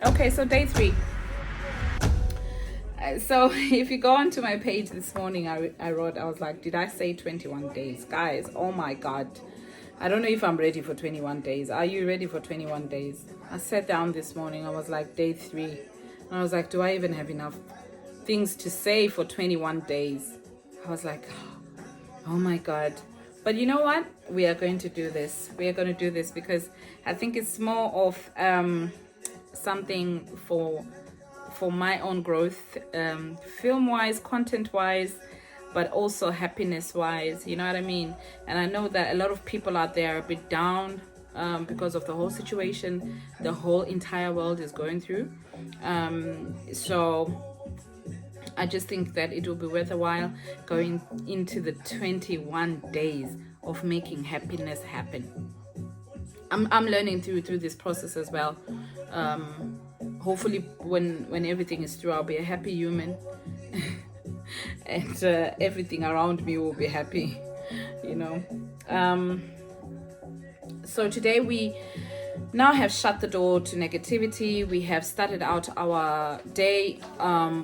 Okay, so day 3. So if you go onto my page this morning, I was like, did I say 21 days? Guys, oh my God. I don't know if I'm ready for 21 days. Are you ready for 21 days? I sat down this morning. I was like, day 3. And I was like, do I even have enough things to say for 21 days? I was like, oh my God. But you know what? We are going to do this. We are going to do this because I think it's more of something for my own growth, film wise, content wise, but also happiness wise, you know what I mean? And I know that a lot of people out there are a bit down because of the whole situation the whole entire world is going through. So I just think that it will be worth a while going into the 21 days of making happiness happen. I'm learning through this process as well. Hopefully when everything is through, I'll be a happy human and everything around me will be happy, you know. So today we now have shut the door to negativity. We have started out our day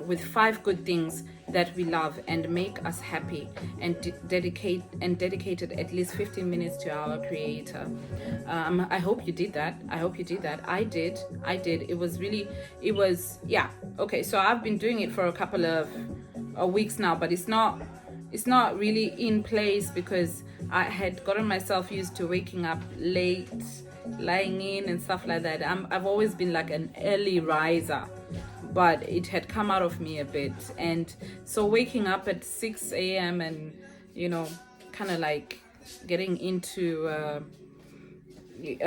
with 5 good things that we love and make us happy, and dedicated at least 15 minutes to our creator. I hope you did that. I did. It was yeah. Okay, so I've been doing it for a couple of weeks now, but it's not really in place because I had gotten myself used to waking up late, lying in and stuff like that. I've always been like an early riser, but it had come out of me a bit. And so waking up at 6 a.m. and, you know, kind of like getting into a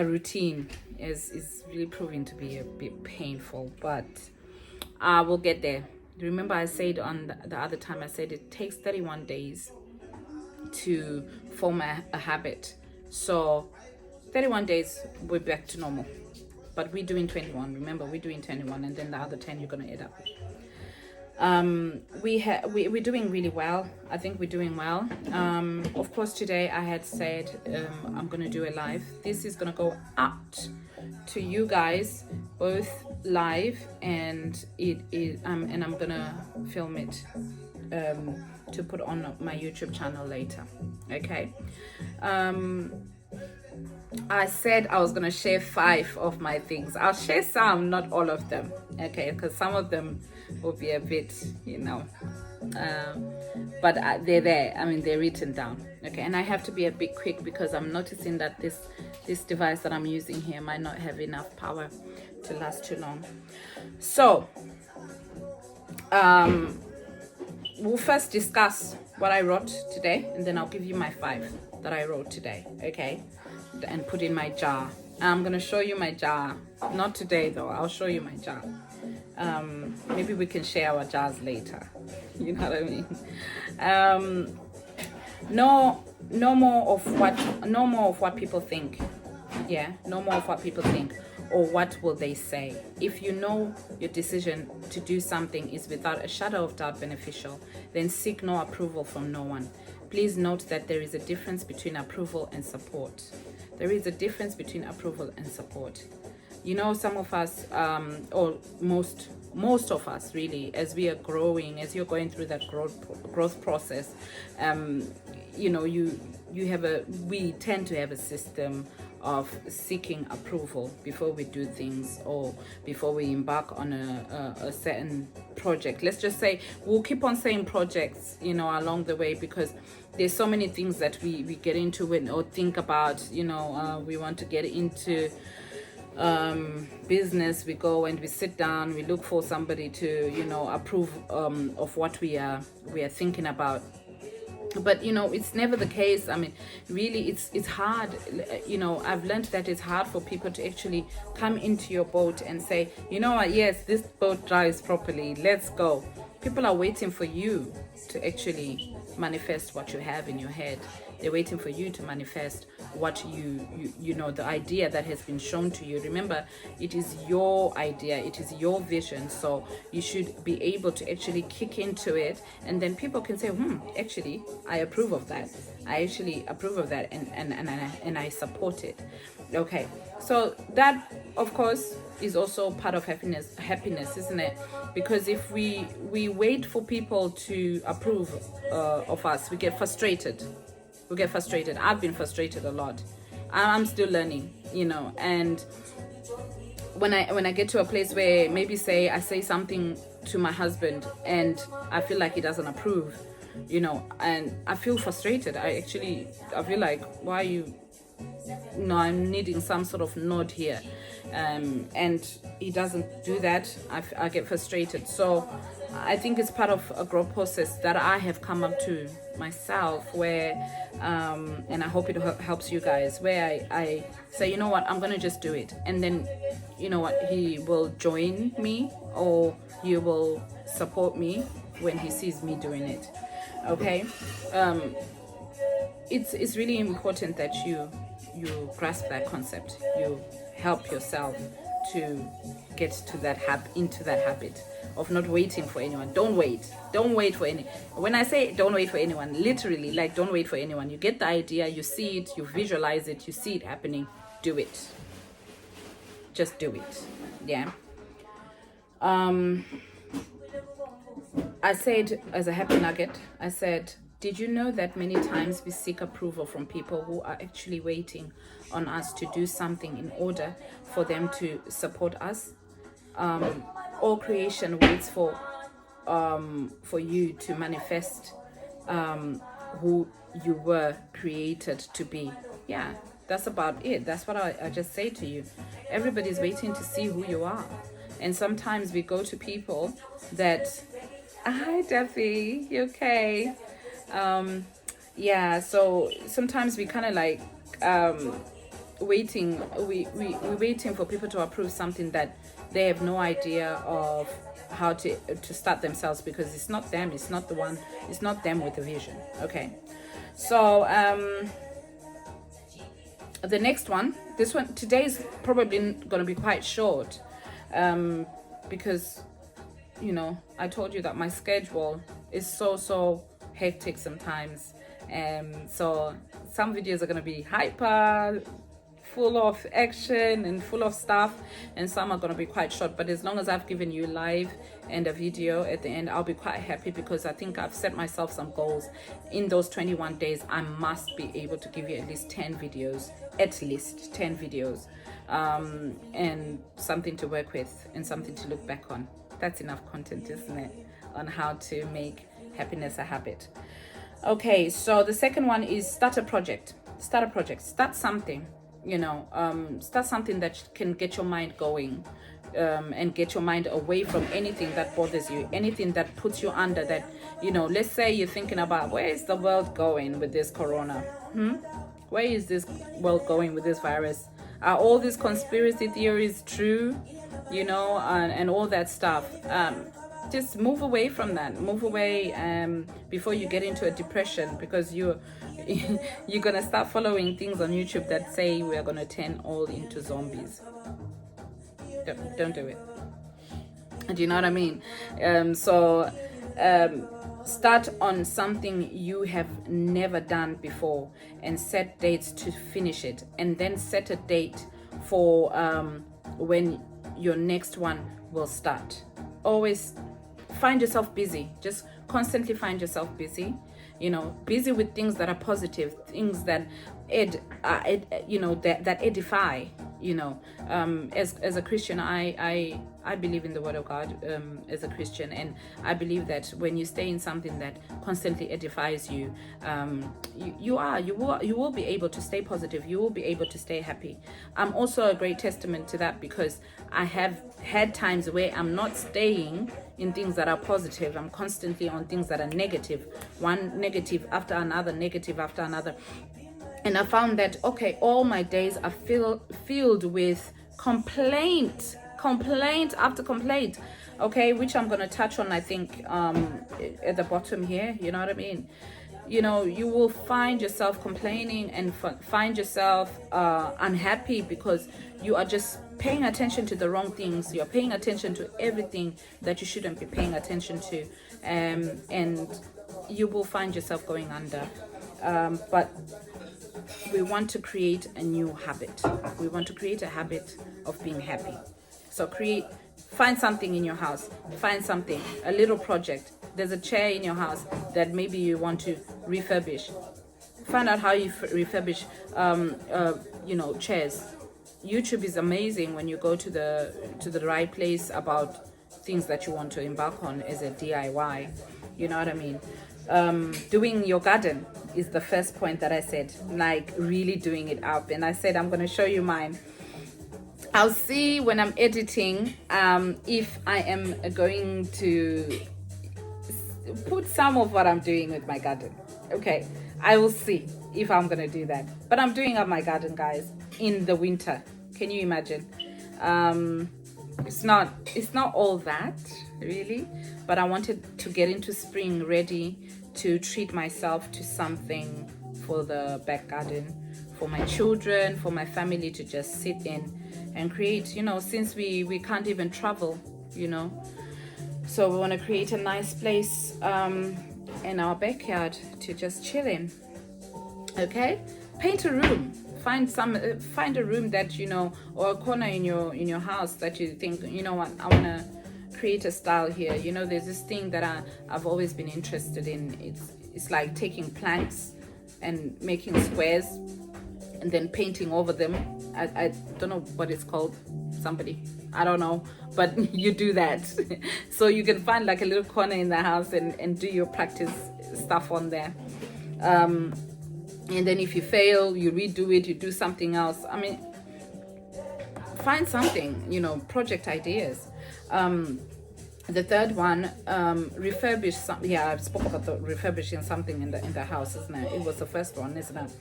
routine is really proving to be a bit painful, but we'll get there. Remember I said on the other time, I said it takes 31 days to form a habit. So 31 days, we're back to normal. But we're doing 21. Remember, we're doing 21, and then the other 10 you're going to add up. We're doing really well. I think we're doing well. Of course, today I had said I'm going to do a live. This is going to go out to you guys, both live, and and I'm going to film it to put on my YouTube channel later. Okay. I said I was going to share 5 of my things. I'll share some, not all of them, okay, because some of them will be a bit, you know, but they're there. I mean, they're written down, okay, and I have to be a bit quick because I'm noticing that this device that I'm using here might not have enough power to last too long. So we'll first discuss what I wrote today, and then I'll give you my 5 that I wrote today, okay, and put in my jar. I'm gonna show you my jar, not today though. I'll show you my jar. Maybe we can share our jars later. You know what I mean? No more of what people think. Yeah, no more of what people think, or what will they say. If you know your decision to do something is without a shadow of doubt beneficial, then seek no approval from no one. Please note that there is a difference between approval and support. There is a difference between approval and support. You know, some of us, or most of us really, as we are growing, as you're going through that growth process, you know, we tend to have a system of seeking approval before we do things, or before we embark on a certain project. Let's just say we'll keep on saying projects, you know, along the way, because there's so many things that we get into or think about. You know, we want to get into business. We go and we sit down, we look for somebody to, you know, approve of what we are thinking about. But you know, it's never the case. I mean, really, it's hard. You know, I've learned that it's hard for people to actually come into your boat and say, you know what, yes, this boat drives properly, let's go. People are waiting for you to actually manifest what you have in your head. They're waiting for you to manifest what you know, the idea that has been shown to you. Remember, it is your idea, it is your vision, so you should be able to actually kick into it, and then people can say, actually, I approve of that. I actually approve of that, and I support it. Okay, so that, of course, is also part of happiness, isn't it? Because if we wait for people to approve of us, we get frustrated. I've been frustrated a lot. I'm still learning, and when I get to a place where maybe I say something to my husband and I feel like he doesn't approve, and I feel frustrated. I feel like, why are you, I'm needing some sort of nod here, and he doesn't do that. I get frustrated. So I think it's part of a growth process that I have come up to myself, where and I hope it helps you guys, where I say, you know what, I'm gonna just do it, and then you know what, he will join me, or he will support me when he sees me doing it. Okay. It's really important that you grasp that concept. You help yourself to get to into that habit of not waiting for anyone. Don't wait for any. When I say don't wait for anyone, literally, like, don't wait for anyone. You get the idea, you see it, you visualize it, you see it happening. Do it. Just do it. Yeah. I said, as a happy nugget, I said, did you know that many times we seek approval from people who are actually waiting on us to do something in order for them to support us? All creation waits for you to manifest who you were created to be. Yeah, that's about it. That's what I just say to you. Everybody's waiting to see who you are. And sometimes we go to people that, hi Duffy, you okay? Yeah, so sometimes we kind of like waiting for people to approve something that they have no idea of how to start themselves, because it's not them, it's not them with a vision. Okay, so the next one, today is probably going to be quite short, because I told you that my schedule is so hectic sometimes, so some videos are going to be hyper full of action and full of stuff, and some are going to be quite short. But as long as I've given you live and a video at the end, I'll be quite happy, because I think I've set myself some goals. In those 21 days, I must be able to give you at least 10 videos, and something to work with and something to look back on. That's enough content, isn't it, on how to make happiness a habit. Okay, so the second one is start a project. Start something. Start something that can get your mind going, and get your mind away from anything that bothers you, anything that puts you under that. Let's say you're thinking about, where is the world going with this corona? Where is this world going with this virus? Are all these conspiracy theories true? And all that stuff. Just move away from that. Move away before you get into a depression, because you're gonna start following things on YouTube that say we are gonna turn all into zombies. Don't do it. Do you know what I mean? Start on something you have never done before, and set dates to finish it, and then set a date for when your next one will start. Always find yourself busy. Just constantly find yourself busy. Busy with things that are positive, things that that edify. As a Christian, I believe in the Word of God as a Christian, and I believe that when you stay in something that constantly edifies you, you will be able to stay positive. You will be able to stay happy. I'm also a great testament to that, because I have had times where I'm not staying in things that are positive. I'm constantly on things that are negative, one negative after another, and I found that, okay, all my days are filled with complaint after complaint, okay, which I'm going to touch on, I think, at the bottom here. You know what I mean? You will find yourself complaining and find yourself unhappy, because you are just paying attention to the wrong things. You're paying attention to everything that you shouldn't be paying attention to, and you will find yourself going under. But we want to create a new habit. We want to create a habit of being happy. So find something in your house, find something, a little project. There's a chair in your house that maybe you want to refurbish. Find out how you refurbish chairs. YouTube is amazing when you go to the right place about things that you want to embark on as a DIY. You know what I mean? Doing your garden is the first point that I said, like really doing it up. And I said I'm going to show you mine. I'll see when I'm editing if I am going to put some of what I'm doing with my garden. Okay, I will see if I'm gonna do that. But I'm doing up my garden, guys, in the winter. Can you imagine? It's not all that really, but I wanted to get into spring ready to treat myself to something for the back garden, for my children, for my family to just sit in and create, since we can't even travel, so we want to create a nice place in our backyard to just chill in. Okay, paint a room, find a room that or a corner in your house that you think, what, I want to create a style here. There's this thing that I've always been interested in. It's like taking planks and making squares and then painting over them. I don't know what it's called. I don't know, but you do that. So you can find like a little corner in the house and do your practice stuff on there. And then if you fail, you redo it, you do something else. I mean, find something, project ideas. The third one, refurbish something. Yeah, I've spoken about the refurbishing something in the house, isn't it? It was the first one, isn't it?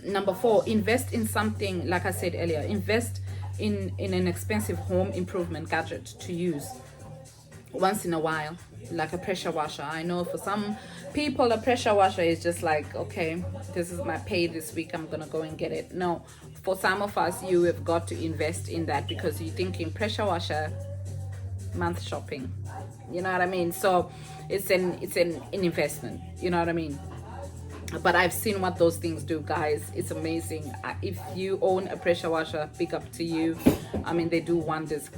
Number 4, invest in something. Like I said earlier, invest in an expensive home improvement gadget to use once in a while, like a pressure washer. I know for some people a pressure washer is just like, okay, this is my pay this week, I'm gonna go and get it. No, for some of us, you have got to invest in that because you're thinking pressure washer, month shopping, you know what I mean? So it's an investment, you know what I mean? But I've seen what those things do, guys. It's amazing. If you own a pressure washer, big up to you. I mean, they do wonders.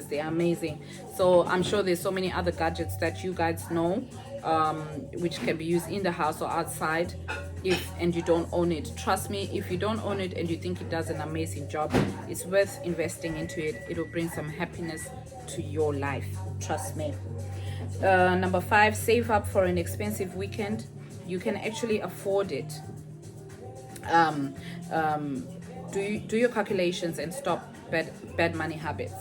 They're amazing. So I'm sure there's so many other gadgets that you guys know, which can be used in the house or outside, and you don't own it. Trust me, if you don't own it and you think it does an amazing job, it's worth investing into it. It will bring some happiness to your life. Trust me. Number 5, save up for an expensive weekend. You can actually afford it. Do your calculations and stop bad money habits.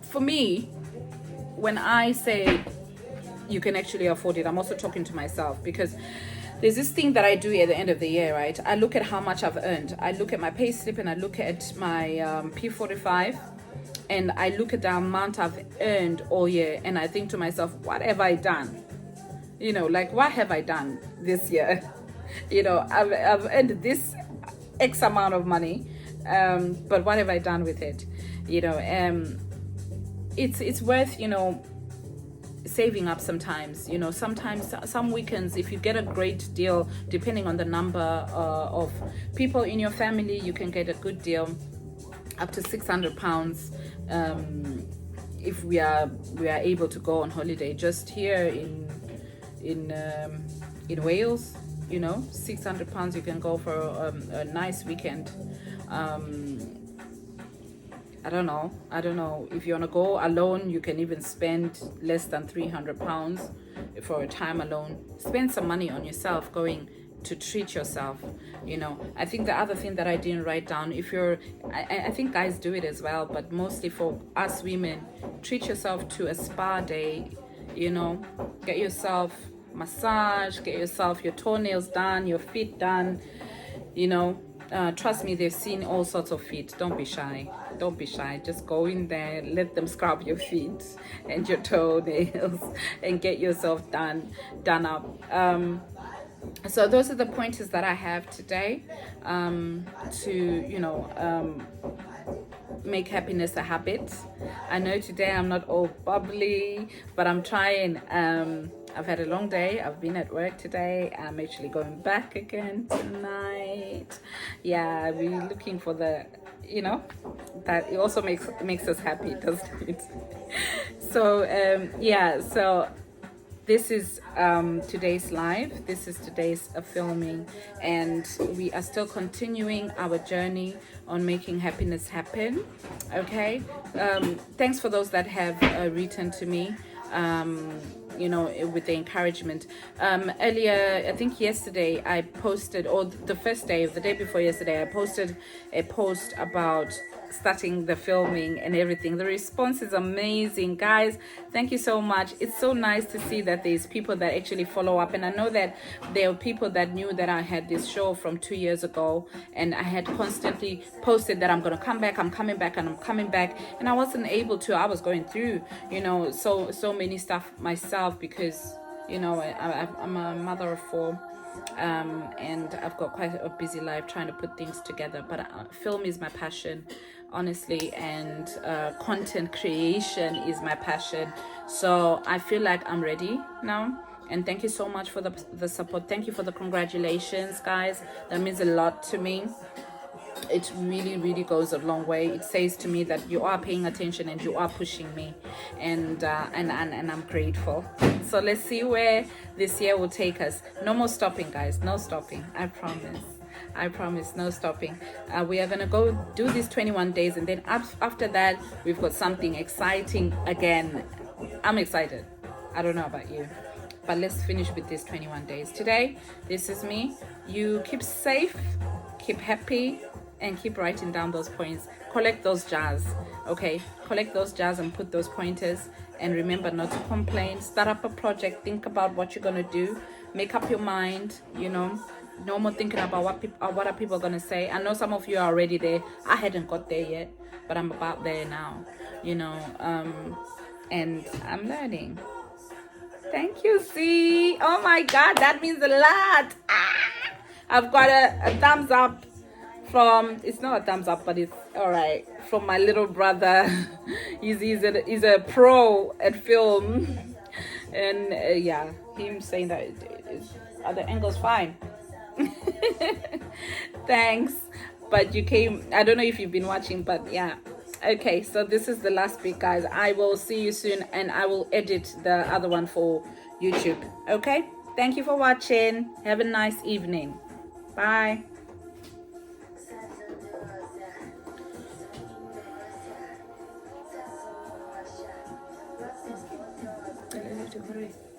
For me, when I say you can actually afford it, I'm also talking to myself, because there's this thing that I do at the end of the year, right? I look at how much I've earned. I look at my pay slip and I look at my P45, and I look at the amount I've earned all year, and I think to myself, what have I done? What have I done this year? I've earned this X amount of money, but what have I done with it? It's worth, saving up sometimes. Sometimes, some weekends, if you get a great deal, depending on the number of people in your family, you can get a good deal, up to £600. If we are able to go on holiday, just here in Wales, £600 you can go for a nice weekend. I don't know if you want to go alone, you can even spend less than £300 for a time alone. Spend some money on yourself, going to treat yourself. I think the other thing that I didn't write down, I think guys do it as well, but mostly for us women, treat yourself to a spa day. Get yourself massage, get yourself your toenails done, your feet done. Trust me, they've seen all sorts of feet. Don't be shy. Just go in there, let them scrub your feet and your toenails and get yourself done up. So those are the pointers that I have today, to make happiness a habit. I know today I'm not all bubbly, but I'm trying. I've had a long day. I've been at work today. I'm actually going back again tonight. Yeah, we're looking for the you know, that it also makes us happy, doesn't it? So yeah, so this is today's live. This is today's filming, and we are still continuing our journey on making happiness happen. Okay, thanks for those that have written to me, you know, with the encouragement. Earlier, I think yesterday, I posted, or the first day, the day before yesterday, I posted a post about starting the filming and everything. The response is amazing, guys. Thank you so much. It's so nice to see that there's people that actually follow up, and I know that there are people that knew that I had this show from 2 years ago, and I had constantly posted that I'm gonna come back, I'm coming back, and I'm coming back, and I wasn't able to. I was going through, you know, so many stuff myself, because, you know, I'm a mother of 4, and I've got quite a busy life trying to put things together. But film is my passion, honestly, and content creation is my passion. So I feel like I'm ready now. And thank you so much for the support. Thank you for the congratulations, guys. That means a lot to me. It really goes a long way. It says to me that you are paying attention and you are pushing me, and I'm grateful. So let's see where this year will take us. No more stopping, guys. No stopping. I promise, no stopping. We are gonna go do these 21 days, and then after that, we've got something exciting again. I'm excited. I don't know about you, but let's finish with these 21 days. Today, this is me. You keep safe, keep happy, and keep writing down those points. Collect those jars, okay? Collect those jars and put those pointers, and remember not to complain. Start up a project. Think about what you're gonna do. Make up your mind, you know. No more thinking about what are people gonna say. I know some of you are already there. I hadn't got there yet, but I'm about there now, you know. And I'm learning. Thank you, C. Oh my God, that means a lot. I've got a thumbs up from, it's not a thumbs up, but it's all right, from my little brother. he's a pro at film, and yeah, him saying that the angle's fine. Thanks. But you came, I don't know if you've been watching, but yeah. Okay, so this is the last bit, guys. I will see you soon, and I will edit the other one for YouTube. Okay, thank you for watching. Have a nice evening. Bye. Gracias.